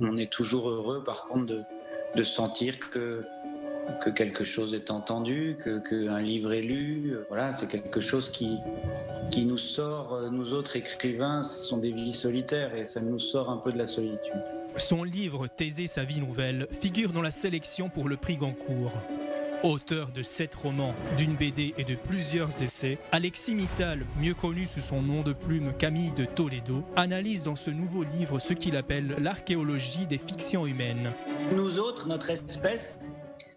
On est toujours heureux, par contre, de sentir que quelque chose est entendu, qu'un livre est lu. Voilà, c'est quelque chose qui nous sort, nous autres écrivains, ce sont des vies solitaires et ça nous sort un peu de la solitude. Son livre « Thésée, sa vie nouvelle » figure dans la sélection pour le prix Goncourt. Auteur de 7 romans, d'une BD et de plusieurs essais, Alexis Mittal, mieux connu sous son nom de plume Camille de Toledo, analyse dans ce nouveau livre ce qu'il appelle l'archéologie des fictions humaines. Nous autres, notre espèce,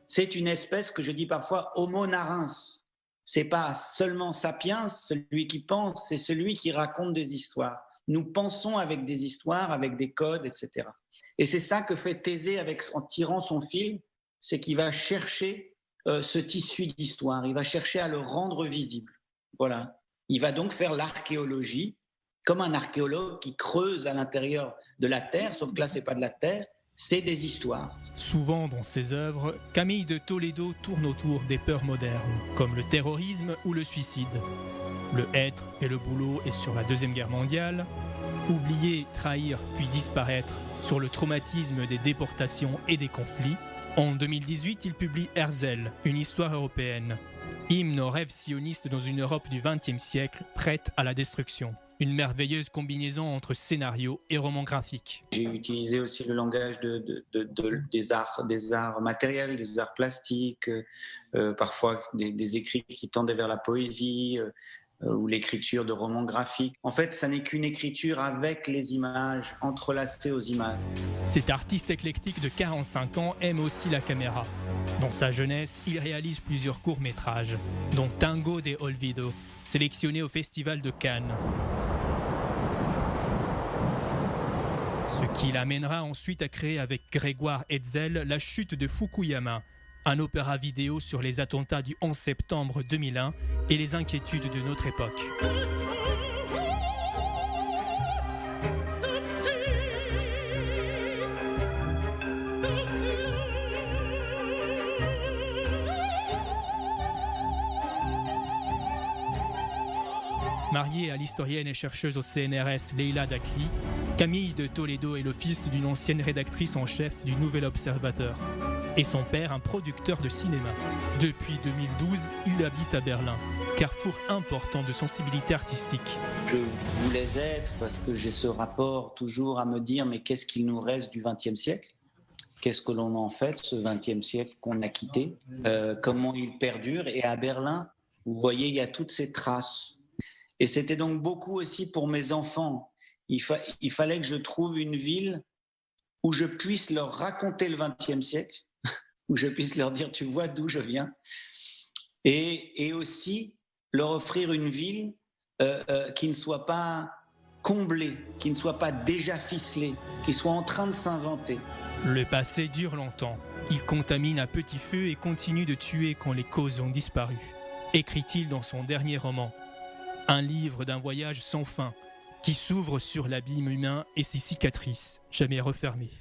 c'est une espèce que je dis parfois homo narens. C'est pas seulement sapiens, celui qui pense, c'est celui qui raconte des histoires. Nous pensons avec des histoires, avec des codes, etc. Et c'est ça que fait Thésée en tirant son fil, c'est qu'il va chercher ce tissu d'histoire, il va chercher à le rendre visible. Voilà. Il va donc faire l'archéologie, comme un archéologue qui creuse à l'intérieur de la terre, sauf que là, c'est pas de la terre, c'est des histoires. Souvent dans ses œuvres, Camille de Toledo tourne autour des peurs modernes, comme le terrorisme ou le suicide. Le être et le boulot est sur la Deuxième Guerre mondiale, oublier, trahir puis disparaître sur le traumatisme des déportations et des conflits. En 2018, il publie Herzl, une histoire européenne, hymne aux rêves sionistes dans une Europe du XXe siècle prête à la destruction. Une merveilleuse combinaison entre scénario et roman graphique. J'ai utilisé aussi le langage des arts matériels, des arts plastiques, parfois des écrits qui tendaient vers la poésie, ou l'écriture de romans graphiques. En fait, ça n'est qu'une écriture avec les images, entrelacées aux images. Cet artiste éclectique de 45 ans aime aussi la caméra. Dans sa jeunesse, il réalise plusieurs courts-métrages, dont Tango de Olvido, sélectionné au Festival de Cannes. Ce qui l'amènera ensuite à créer avec Grégoire Hetzel La chute de Fukuyama, un opéra vidéo sur les attentats du 11 septembre 2001 et les inquiétudes de notre époque. Mariée à l'historienne et chercheuse au CNRS Leila Dakli, Camille de Toledo est le fils d'une ancienne rédactrice en chef du Nouvel Observateur et son père un producteur de cinéma. Depuis 2012, il habite à Berlin, carrefour important de sensibilité artistique. Je voulais être parce que j'ai ce rapport toujours à me dire mais qu'est-ce qu'il nous reste du XXe siècle ? Qu'est-ce que l'on en fait de ce XXe siècle qu'on a quitté ? Comment il perdure ? Et à Berlin, vous voyez, il y a toutes ces traces. Et c'était donc beaucoup aussi pour mes enfants. Il fallait que je trouve une ville où je puisse leur raconter le XXe siècle, où je puisse leur dire, tu vois d'où je viens, et aussi leur offrir une ville qui ne soit pas comblée, qui ne soit pas déjà ficelée, qui soit en train de s'inventer. Le passé dure longtemps. Il contamine à petit feu et continue de tuer quand les causes ont disparu. Écrit-il dans son dernier roman. Un livre d'un voyage sans fin qui s'ouvre sur l'abîme humain et ses cicatrices jamais refermées.